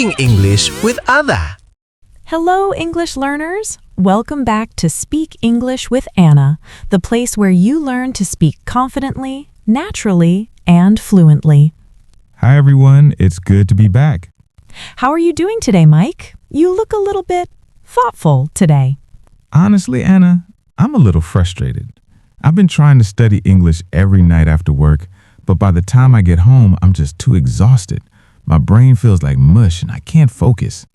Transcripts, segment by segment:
Speaking English with Anna. Hello, English learners. Welcome back to Speak English with Anna, the place where you learn to speak confidently, naturally, and fluently. Hi, everyone. It's good to be back. How are you doing today, Mike? You look a little bit thoughtful today. Honestly, Anna, I'm a little frustrated. I've been trying to study English every night after work, but by the time I get home, I'm just too exhausted. My brain feels like mush and I can't focus.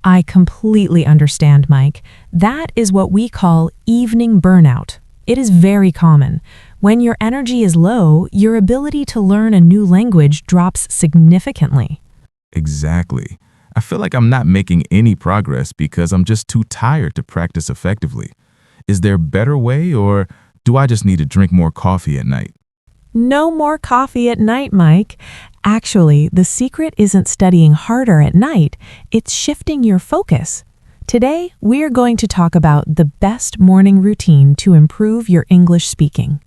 I completely understand, Mike. That is what we call evening burnout. It is very common. When your energy is low, your ability to learn a new language drops significantly. Exactly. I feel like I'm not making any progress because I'm just too tired to practice effectively. Is there a better way, or do I just need to drink more coffee at night? No more coffee at night, Mike. Actually, the secret isn't studying harder at night, it's shifting your focus. Today, we're going to talk about the best morning routine to improve your English speaking.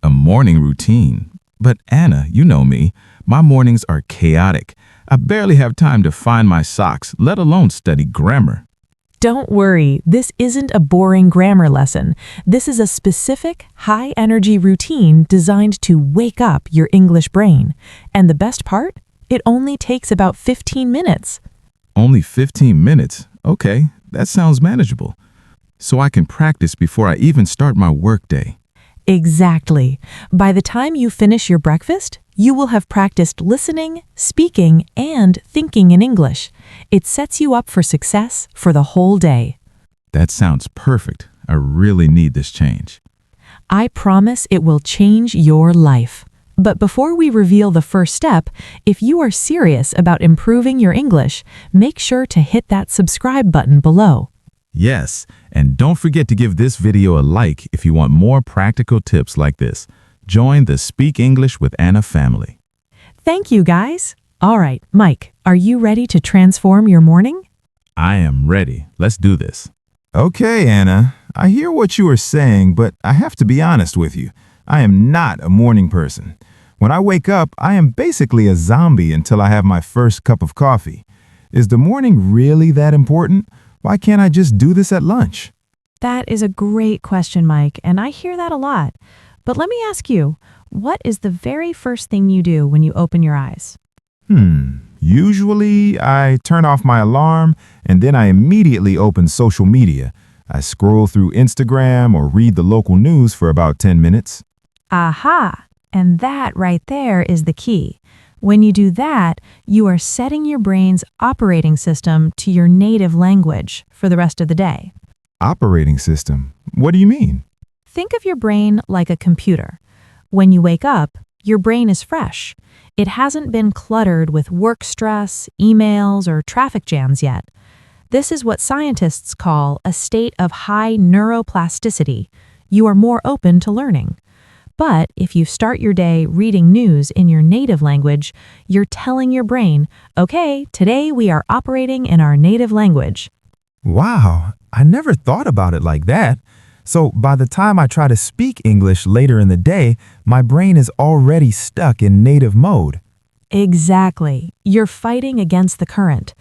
A morning routine? But Anna, you know me. My mornings are chaotic. I barely have time to find my socks, let alone study grammar. Don't worry, this isn't a boring grammar lesson. This is a specific, high-energy routine designed to wake up your English brain. And the best part? It only takes about 15 minutes. Only 15 minutes? Okay, that sounds manageable. So I can practice before I even start my workday. Exactly. By the time you finish your breakfast, you will have practiced listening, speaking, and thinking in English. It sets you up for success for the whole day. That sounds perfect. I really need this change. I promise it will change your life. But before we reveal the first step, if you are serious about improving your English, make sure to hit that subscribe button below. Yes, and don't forget to give this video a like if you want more practical tips like this. Join the Speak English with Anna family. Thank you, guys. All right, Mike, are you ready to transform your morning? I am ready. Let's do this. Okay, Anna, I hear what you are saying, but I have to be honest with you. I am not a morning person. When I wake up, I am basically a zombie until I have my first cup of coffee. Is the morning really that important? Why can't I just do this at lunch? That is a great question, Mike, and I hear that a lot. But let me ask you, what is the very first thing you do when you open your eyes? Usually, I turn off my alarm and then I immediately open social media. I scroll through Instagram or read the local news for about 10 minutes. Aha! And that right there is the key. When you do that, you are setting your brain's operating system to your native language for the rest of the day. Operating system? What do you mean? Think of your brain like a computer. When you wake up, your brain is fresh. It hasn't been cluttered with work stress, emails, or traffic jams yet. This is what scientists call a state of high neuroplasticity. You are more open to learning. But if you start your day reading news in your native language, you're telling your brain, okay, today we are operating in our native language. Wow, I never thought about it like that. So by the time I try to speak English later in the day, my brain is already stuck in native mode. Exactly. You're fighting against the current.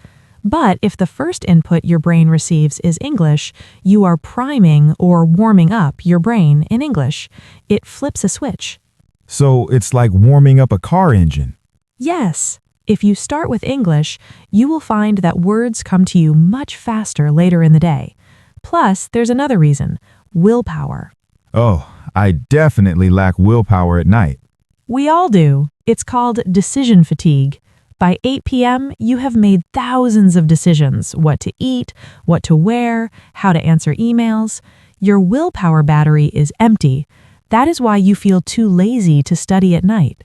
But if the first input your brain receives is English, you are priming or warming up your brain in English. It flips a switch. So it's like warming up a car engine. Yes. If you start with English, you will find that words come to you much faster later in the day. Plus, there's another reason: willpower. Oh, I definitely lack willpower at night. We all do. It's called decision fatigue. By 8 p.m., you have made thousands of decisions: what to eat, what to wear, how to answer emails. Your willpower battery is empty. That is why you feel too lazy to study at night.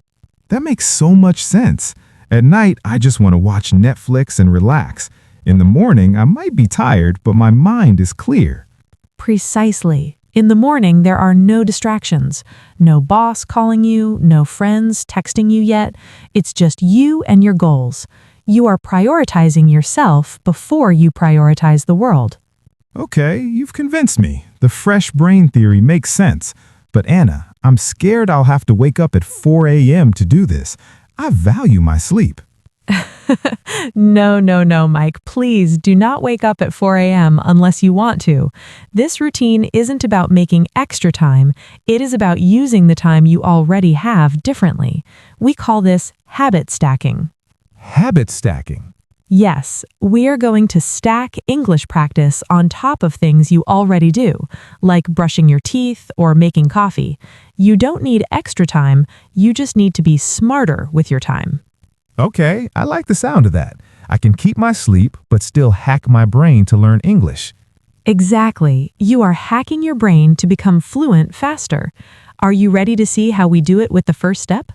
That makes so much sense. At night, I just want to watch Netflix and relax. In the morning, I might be tired, but my mind is clear. Precisely. In the morning, there are no distractions. No boss calling you, no friends texting you yet. It's just you and your goals. You are prioritizing yourself before you prioritize the world. Okay, you've convinced me. The fresh brain theory makes sense. But Anna, I'm scared I'll have to wake up at 4 a.m. to do this. I value my sleep. No, Mike. Please do not wake up at 4 a.m. unless you want to. This routine isn't about making extra time. It is about using the time you already have differently. We call this habit stacking. Habit stacking. Yes, we are going to stack English practice on top of things you already do, like brushing your teeth or making coffee. You don't need extra time, you just need to be smarter with your time. Okay, I like the sound of that. I can keep my sleep, but still hack my brain to learn English. Exactly. You are hacking your brain to become fluent faster. Are you ready to see how we do it with the first step?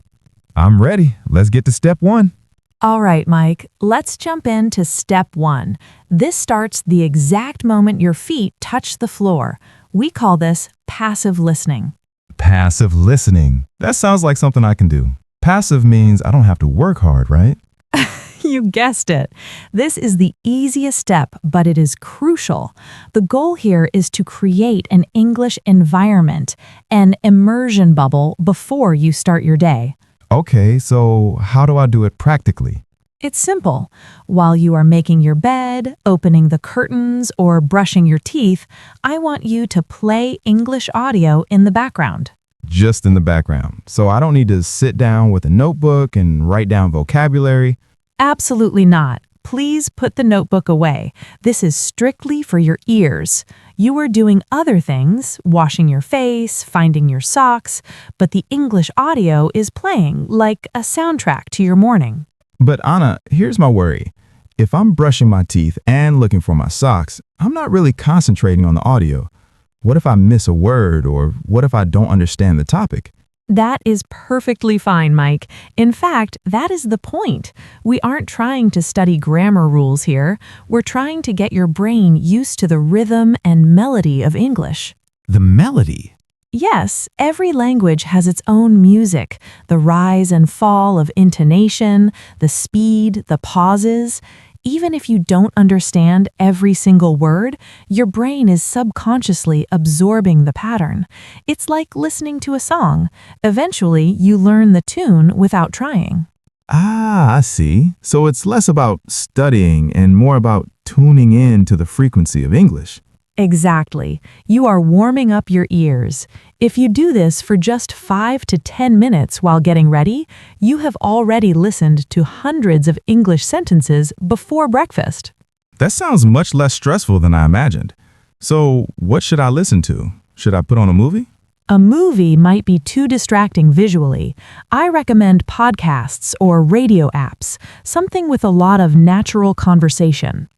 I'm ready. Let's get to step 1. All right, Mike, let's jump into step 1. This starts the exact moment your feet touch the floor. We call this passive listening. Passive listening. That sounds like something I can do. Passive means I don't have to work hard, right? You guessed it. This is the easiest step, but it is crucial. The goal here is to create an English environment, an immersion bubble before you start your day. Okay, so how do I do it practically? It's simple. While you are making your bed, opening the curtains, or brushing your teeth, I want you to play English audio in the background. Just in the background. So I don't need to sit down with a notebook and write down vocabulary. Absolutely not. Please put the notebook away. This is strictly for your ears. You are doing other things, washing your face, finding your socks, but the English audio is playing like a soundtrack to your morning. But Anna, here's my worry. If I'm brushing my teeth and looking for my socks, I'm not really concentrating on the audio. What if I miss a word, or what if I don't understand the topic? That is perfectly fine, Mike. In fact, that is the point. We aren't trying to study grammar rules here. We're trying to get your brain used to the rhythm and melody of English. The melody. Yes, every language has its own music, the rise and fall of intonation, the speed, the pauses. Even if you don't understand every single word, your brain is subconsciously absorbing the pattern. It's like listening to a song. Eventually, you learn the tune without trying. Ah, I see. So it's less about studying and more about tuning in to the frequency of English. Exactly. You are warming up your ears. If you do this for just 5 to 10 minutes while getting ready, you have already listened to hundreds of English sentences before breakfast. That sounds much less stressful than I imagined. So what should I listen to? Should I put on a movie? A movie might be too distracting visually. I recommend podcasts or radio apps, something with a lot of natural conversation.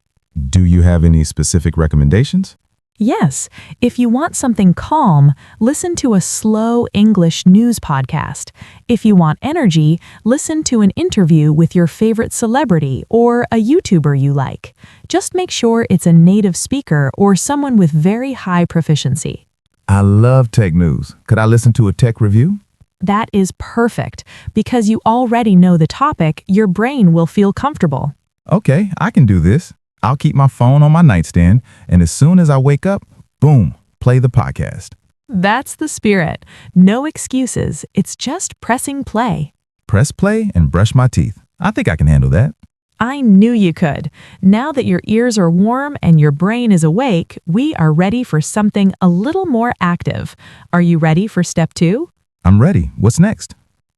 Do you have any specific recommendations? Yes, if you want something calm, listen to a slow English news podcast. If you want energy, listen to an interview with your favorite celebrity or a YouTuber you like. Just make sure it's a native speaker or someone with very high proficiency. I love tech news. Could I listen to a tech review? That is perfect. Because you already know the topic, your brain will feel comfortable. Okay, I can do this. I'll keep my phone on my nightstand, and as soon as I wake up, boom, play the podcast. That's the spirit. No excuses. It's just pressing play. Press play and brush my teeth. I think I can handle that. I knew you could. Now that your ears are warm and your brain is awake, we are ready for something a little more active. Are you ready for step 2? I'm ready. What's next?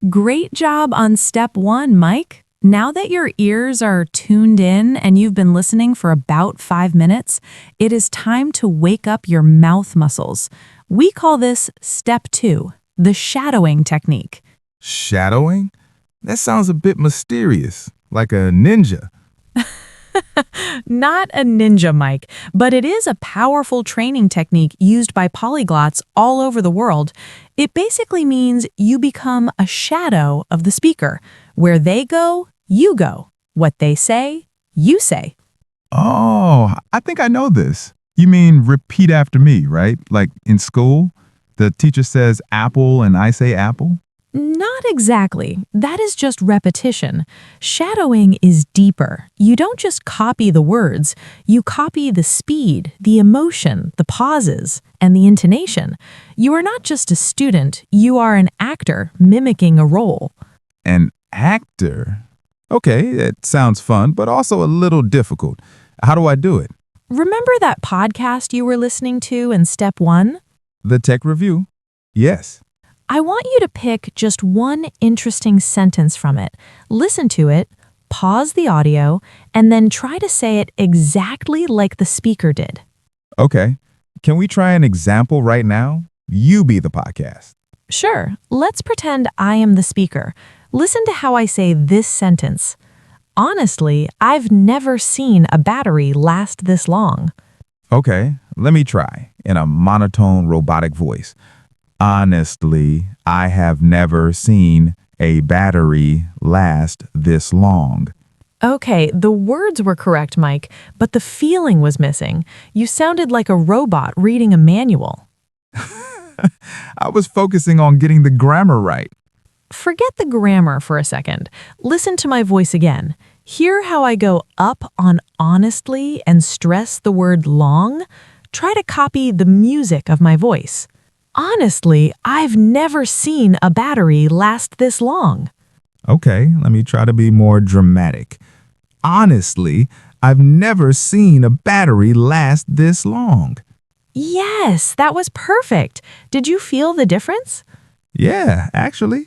Great job on step 1, Mike. Now that your ears are tuned in and you've been listening for about 5 minutes, it is time to wake up your mouth muscles. We call this step 2, the shadowing technique. Shadowing? That sounds a bit mysterious, like a ninja. Not a ninja, Mike, but it is a powerful training technique used by polyglots all over the world. It basically means you become a shadow of the speaker. Where they go, you go. What they say, you say. Oh, I think I know this. You mean repeat after me, right? Like in school, the teacher says apple and I say apple? Not exactly. That is just repetition. Shadowing is deeper. You don't just copy the words. You copy the speed, the emotion, the pauses, and the intonation. You are not just a student. You are an actor mimicking a role. An actor? Okay, it sounds fun, but also a little difficult. How do I do it? Remember that podcast you were listening to in step 1? The tech review? Yes. I want you to pick just one interesting sentence from it. Listen to it, pause the audio, and then try to say it exactly like the speaker did. Okay. Can we try an example right now? You be the podcast. Sure, let's pretend I am the speaker. Listen to how I say this sentence. Honestly, I've never seen a battery last this long. Okay, let me try in a monotone robotic voice. Honestly, I have never seen a battery last this long. Okay, the words were correct, Mike, but the feeling was missing. You sounded like a robot reading a manual. I was focusing on getting the grammar right. Forget the grammar for a second. Listen to my voice again. Hear how I go up on honestly and stress the word long? Try to copy the music of my voice. Honestly, I've never seen a battery last this long. Okay, let me try to be more dramatic. Honestly, I've never seen a battery last this long. Yes, that was perfect. Did you feel the difference? Yeah, actually,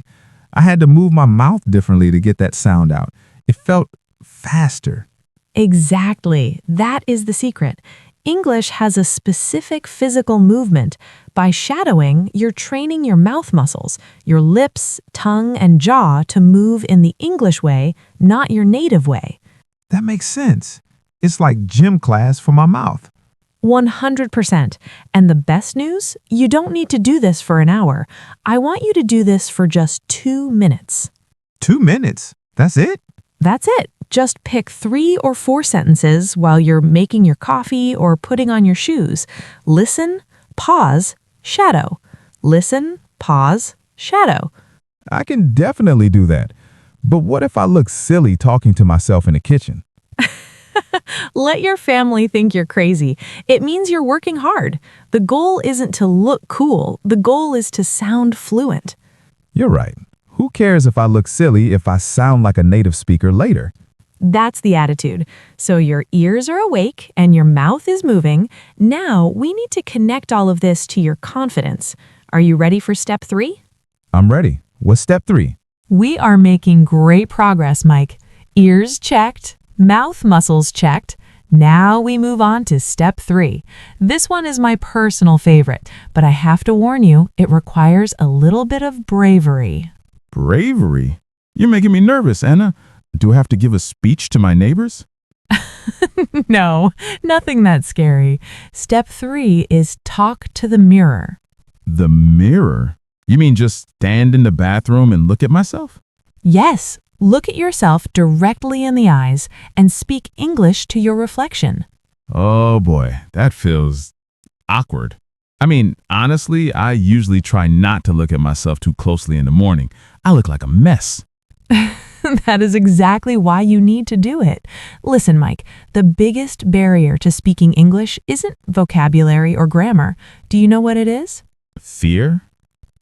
I had to move my mouth differently to get that sound out. It felt faster. Exactly. That is the secret. English has a specific physical movement. By shadowing, you're training your mouth muscles, your lips, tongue, and jaw to move in the English way, not your native way. That makes sense. It's like gym class for my mouth. 100%. And the best news? You don't need to do this for an hour. I want you to do this for just 2 minutes. 2 minutes? That's it? That's it. Just pick 3 or 4 sentences while you're making your coffee or putting on your shoes. Listen, pause, shadow. Listen, pause, shadow. I can definitely do that. But what if I look silly talking to myself in the kitchen? Let your family think you're crazy. It means you're working hard. The goal isn't to look cool. The goal is to sound fluent. You're right. Who cares if I look silly if I sound like a native speaker later? That's the attitude. So your ears are awake and your mouth is moving. Now we need to connect all of this to your confidence. Are you ready for step 3? I'm ready. What's step 3? We are making great progress, Mike. Ears checked, mouth muscles checked. Now we move on to step 3. This one is my personal favorite, but I have to warn you, it requires a little bit of bravery. Bravery? You're making me nervous, Anna. Do I have to give a speech to my neighbors? No, nothing that scary. Step 3 is talk to the mirror. The mirror? You mean just stand in the bathroom and look at myself? Yes, look at yourself directly in the eyes and speak English to your reflection. Oh boy, that feels awkward. I mean, honestly, I usually try not to look at myself too closely in the morning. I look like a mess. That is exactly why you need to do it. Listen, Mike, the biggest barrier to speaking English isn't vocabulary or grammar. Do you know what it is? Fear?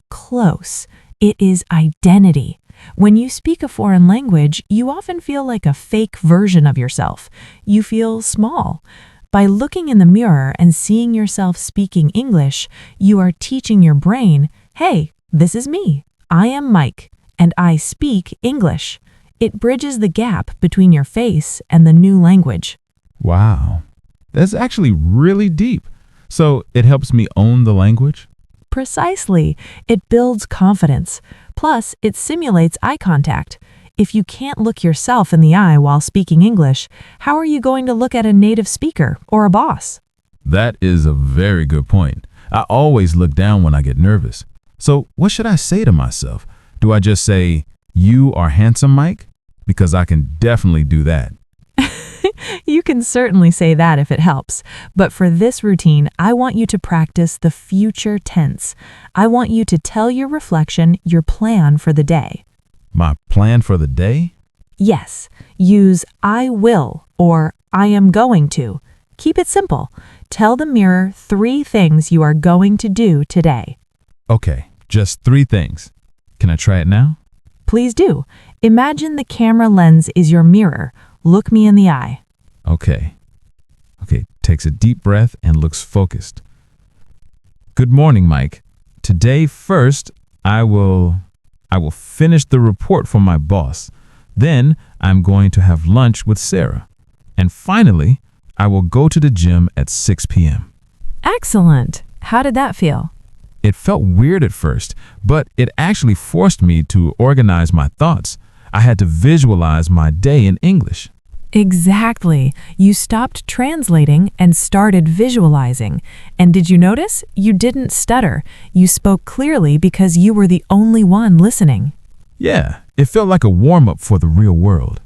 Close. It is identity. When you speak a foreign language, you often feel like a fake version of yourself. You feel small. By looking in the mirror and seeing yourself speaking English, you are teaching your brain, hey, this is me. I am Mike, and I speak English. It bridges the gap between your face and the new language. Wow, that's actually really deep. So it helps me own the language? Precisely. It builds confidence. Plus, it simulates eye contact. If you can't look yourself in the eye while speaking English, how are you going to look at a native speaker or a boss? That is a very good point. I always look down when I get nervous. So what should I say to myself? Do I just say, "You are handsome, Mike"? Because I can definitely do that. You can certainly say that if it helps. But for this routine, I want you to practice the future tense. I want you to tell your reflection your plan for the day. My plan for the day? Yes, use I will or I am going to. Keep it simple. Tell the mirror 3 things you are going to do today. Okay, just 3 things. Can I try it now? Please do. Imagine the camera lens is your mirror. Look me in the eye. Okay. Takes a deep breath and looks focused. Good morning, Mike. Today, first, I will finish the report for my boss. Then, I'm going to have lunch with Sarah. And finally, I will go to the gym at 6 p.m. Excellent. How did that feel? It felt weird at first, but it actually forced me to organize my thoughts. I had to visualize my day in English. Exactly. You stopped translating and started visualizing. And did you notice? You didn't stutter. You spoke clearly because you were the only one listening. Yeah, it felt like a warm-up for the real world.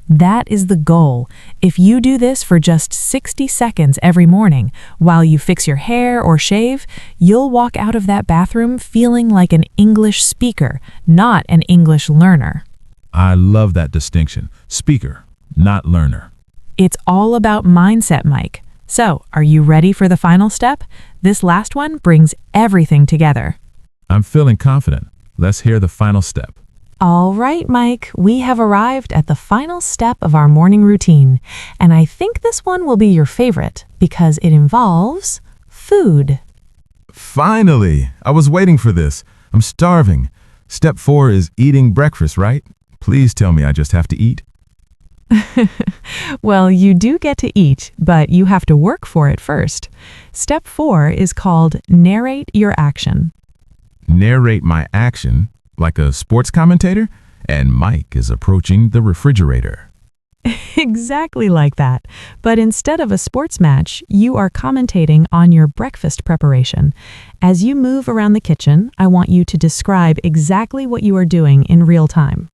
That is the goal. If you do this for just 60 seconds every morning while you fix your hair or shave, you'll walk out of that bathroom feeling like an English speaker, not an English learner. I love that distinction. Speaker, not learner. It's all about mindset, Mike. So, are you ready for the final step? This last one brings everything together. I'm feeling confident. Let's hear the final step. All right, Mike, we have arrived at the final step of our morning routine, and I think this one will be your favorite because it involves food. Finally! I was waiting for this. I'm starving. Step 4 is eating breakfast, right? Please tell me I just have to eat. Well, you do get to eat, but you have to work for it first. Step 4 is called narrate your action. Narrate my action like a sports commentator, and Mike is approaching the refrigerator. Exactly like that. But instead of a sports match, you are commentating on your breakfast preparation. As you move around the kitchen, I want you to describe exactly what you are doing in real time.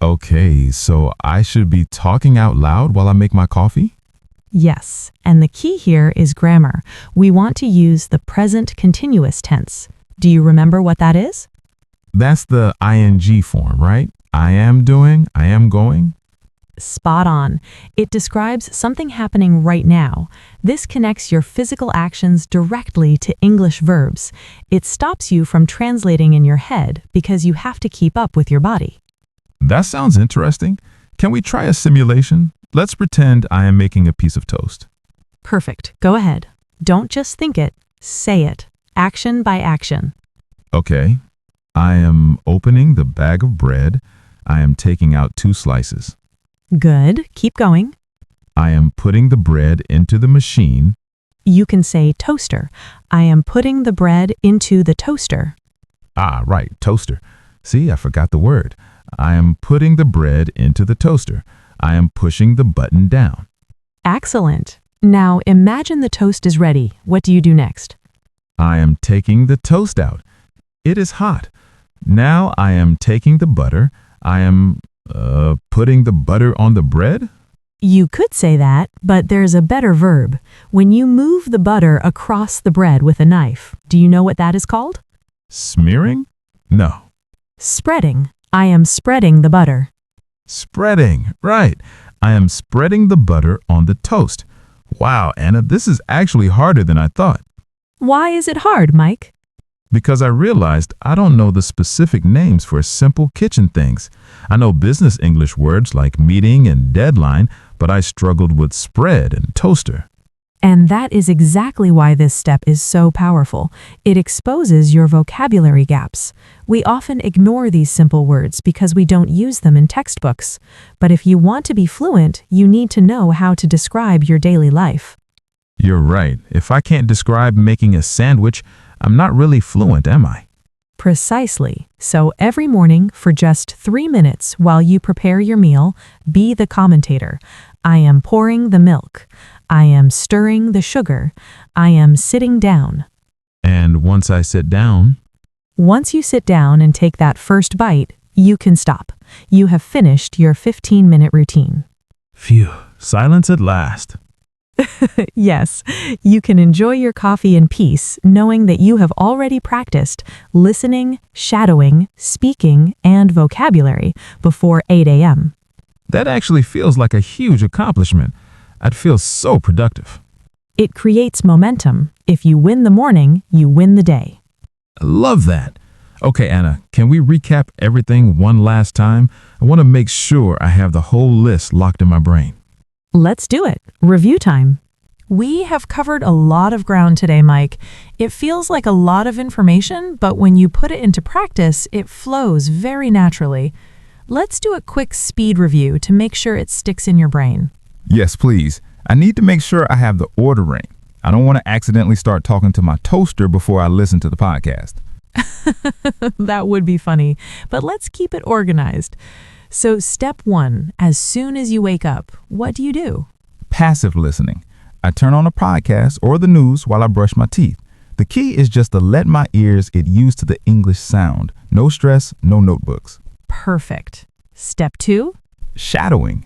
Okay, so I should be talking out loud while I make my coffee? Yes, and the key here is grammar. We want to use the present continuous tense. Do you remember what that is? That's the ing form, right? I am doing, I am going. Spot on. It describes something happening right now. This connects your physical actions directly to English verbs. It stops you from translating in your head because you have to keep up with your body. That sounds interesting. Can we try a simulation? Let's pretend I am making a piece of toast. Perfect. Go ahead. Don't just think it, say it. Action by action. Okay. I am opening the bag of bread. I am taking out 2 slices. Good. Keep going. I am putting the bread into the machine. You can say toaster. I am putting the bread into the toaster. Ah, right, toaster. See, I forgot the word. I am putting the bread into the toaster. I am pushing the button down. Excellent. Now imagine the toast is ready. What do you do next? I am taking the toast out. It is hot. Now I am taking the butter. I am putting the butter on the bread? You could say that, but there's a better verb. When you move the butter across the bread with a knife, do you know what that is called? Smearing? No. Spreading. I am spreading the butter. Spreading, right. I am spreading the butter on the toast. Wow, Anna, this is actually harder than I thought. Why is it hard, Mike? Because I realized I don't know the specific names for simple kitchen things. I know business English words like meeting and deadline, but I struggled with spread and toaster. And that is exactly why this step is so powerful. It exposes your vocabulary gaps. We often ignore these simple words because we don't use them in textbooks. But if you want to be fluent, you need to know how to describe your daily life. You're right. If I can't describe making a sandwich, I'm not really fluent, am I? Precisely. So every morning, for just 3 minutes while you prepare your meal, be the commentator. I am pouring the milk. I am stirring the sugar. I am sitting down. And once I sit down, Once you sit down and take that first bite, you can stop. You have finished your 15-minute routine. phew, silence at last. Yes, you can enjoy your coffee in peace, knowing that you have already practiced listening, shadowing, speaking, and vocabulary before 8 a.m. That actually feels like a huge accomplishment. I'd feel so productive. It creates momentum. If you win the morning, you win the day. I love that. Okay, Anna, can we recap everything one last time? I want to make sure I have the whole list locked in my brain. Let's do it. Review time. We have covered a lot of ground today, Mike. It feels like a lot of information, but when you put it into practice, it flows very naturally. Let's do a quick speed review to make sure it sticks in your brain. Yes, please. I need to make sure I have the ordering. I don't want to accidentally start talking to my toaster before I listen to the podcast. That would be funny, but let's keep it organized. So step 1, as soon as you wake up, what do you do? Passive listening. I turn on a podcast or the news while I brush my teeth. The key is just to let my ears get used to the English sound. No stress, no notebooks. Perfect. Step 2? Shadowing.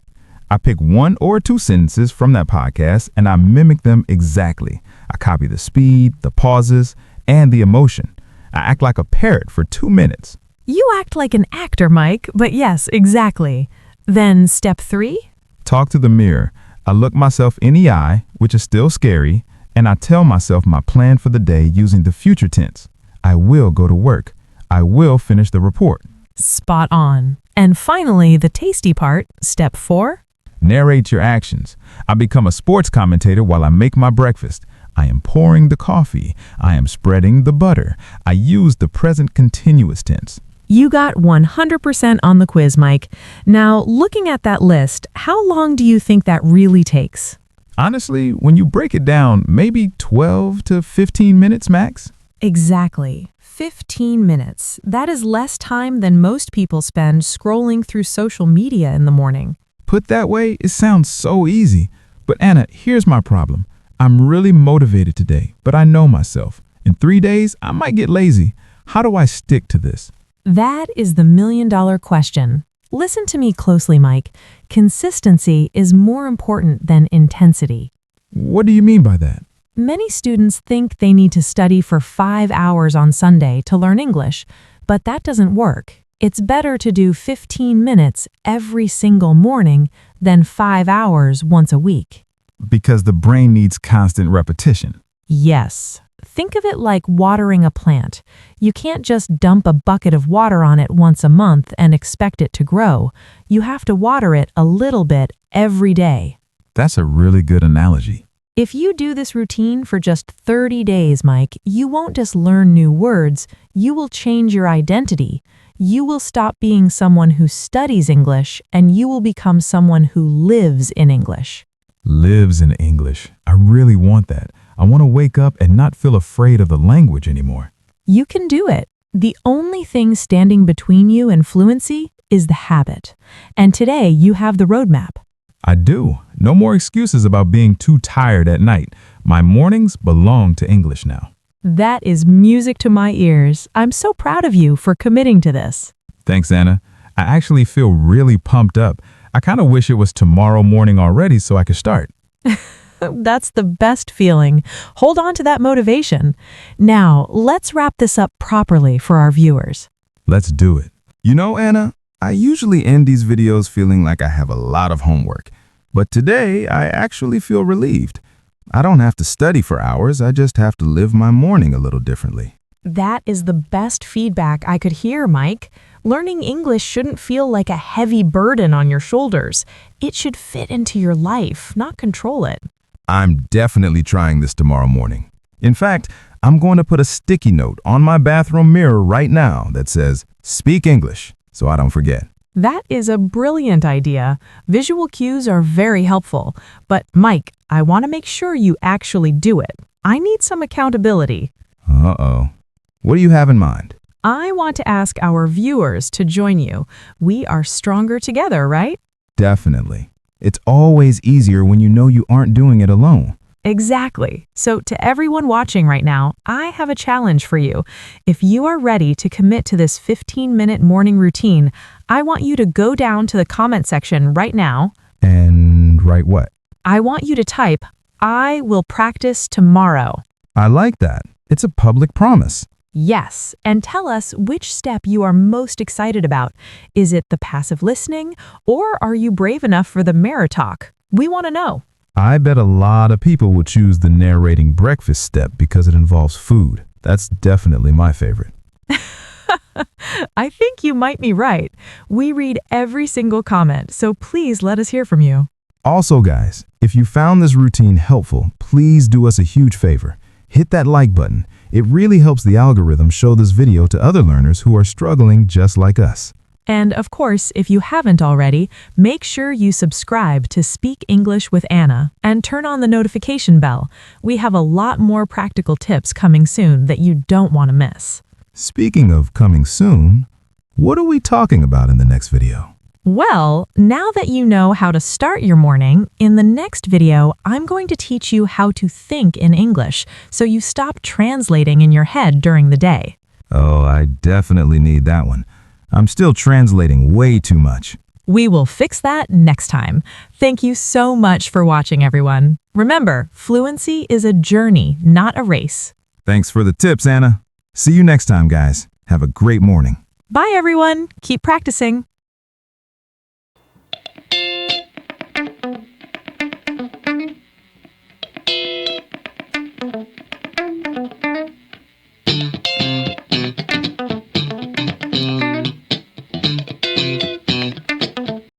I pick 1 or 2 sentences from that podcast and I mimic them exactly. I copy the speed, the pauses, and the emotion. I act like a parrot for 2 minutes. You act like an actor, Mike, but yes, exactly. Then step 3? Talk to the mirror. I look myself in the eye, which is still scary, and I tell myself my plan for the day using the future tense. I will go to work. I will finish the report. Spot on. And finally, the tasty part, step 4? Narrate your actions. I become a sports commentator while I make my breakfast. I am pouring the coffee. I am spreading the butter. I use the present continuous tense. You got 100% on the quiz, Mike. Now, looking at that list, how long do you think that really takes? Honestly, when you break it down, maybe 12 to 15 minutes max. Exactly. 15 minutes. That is less time than most people spend scrolling through social media in the morning. Put that way, it sounds so easy. But Anna, here's my problem. I'm really motivated today, but I know myself. In 3 days, I might get lazy. How do I stick to this? That is the million-dollar question. Listen to me closely, Mike. Consistency is more important than intensity. What do you mean by that? Many students think they need to study for 5 hours on Sunday to learn English, but that doesn't work. It's better to do 15 minutes every single morning than 5 hours once a week. Because the brain needs constant repetition. Yes. Think of it like watering a plant. You can't just dump a bucket of water on it once a month and expect it to grow. You have to water it a little bit every day. That's a really good analogy. If you do this routine for just 30 days, Mike, you won't just learn new words, you will change your identity. You will stop being someone who studies English and you will become someone who lives in English. Lives in English. I really want that. I want to wake up and not feel afraid of the language anymore. You can do it. The only thing standing between you and fluency is the habit. And today you have the roadmap. I do. No more excuses about being too tired at night. My mornings belong to English now. That is music to my ears. I'm so proud of you for committing to this. Thanks, Anna. I actually feel really pumped up. I kind of wish it was tomorrow morning already so I could start. That's the best feeling. Hold on to that motivation. Now, let's wrap this up properly for our viewers. Let's do it. You know, Anna, I usually end these videos feeling like I have a lot of homework. But today, I actually feel relieved. I don't have to study for hours. I just have to live my morning a little differently. That is the best feedback I could hear, Mike. Learning English shouldn't feel like a heavy burden on your shoulders. It should fit into your life, not control it. I'm definitely trying this tomorrow morning. In fact, I'm going to put a sticky note on my bathroom mirror right now that says, "Speak English," so I don't forget. That is a brilliant idea. Visual cues are very helpful. But Mike, I want to make sure you actually do it. I need some accountability. Uh-oh. What do you have in mind? I want to ask our viewers to join you. We are stronger together, right? Definitely. It's always easier when you know you aren't doing it alone. Exactly. So to everyone watching right now, I have a challenge for you. If you are ready to commit to this 15-minute morning routine, I want you to go down to the comment section right now. And write what? I want you to type, "I will practice tomorrow." I like that. It's a public promise. Yes, and tell us which step you are most excited about. Is it the passive listening, or are you brave enough for the mirror talk? We want to know. I bet a lot of people will choose the narrating breakfast step because it involves food. That's definitely my favorite. I think you might be right. We read every single comment, so please let us hear from you. Also, guys, if you found this routine helpful, please do us a huge favor. Hit that like button. It really helps the algorithm show this video to other learners who are struggling just like us. And of course, if you haven't already, make sure you subscribe to Speak English with Anna and turn on the notification bell. We have a lot more practical tips coming soon that you don't want to miss. Speaking of coming soon, what are we talking about in the next video? Well, now that you know how to start your morning, in the next video, I'm going to teach you how to think in English so you stop translating in your head during the day. Oh, I definitely need that one. I'm still translating way too much. We will fix that next time. Thank you so much for watching, everyone. Remember, fluency is a journey, not a race. Thanks for the tips, Anna. See you next time, guys. Have a great morning. Bye, everyone. Keep practicing.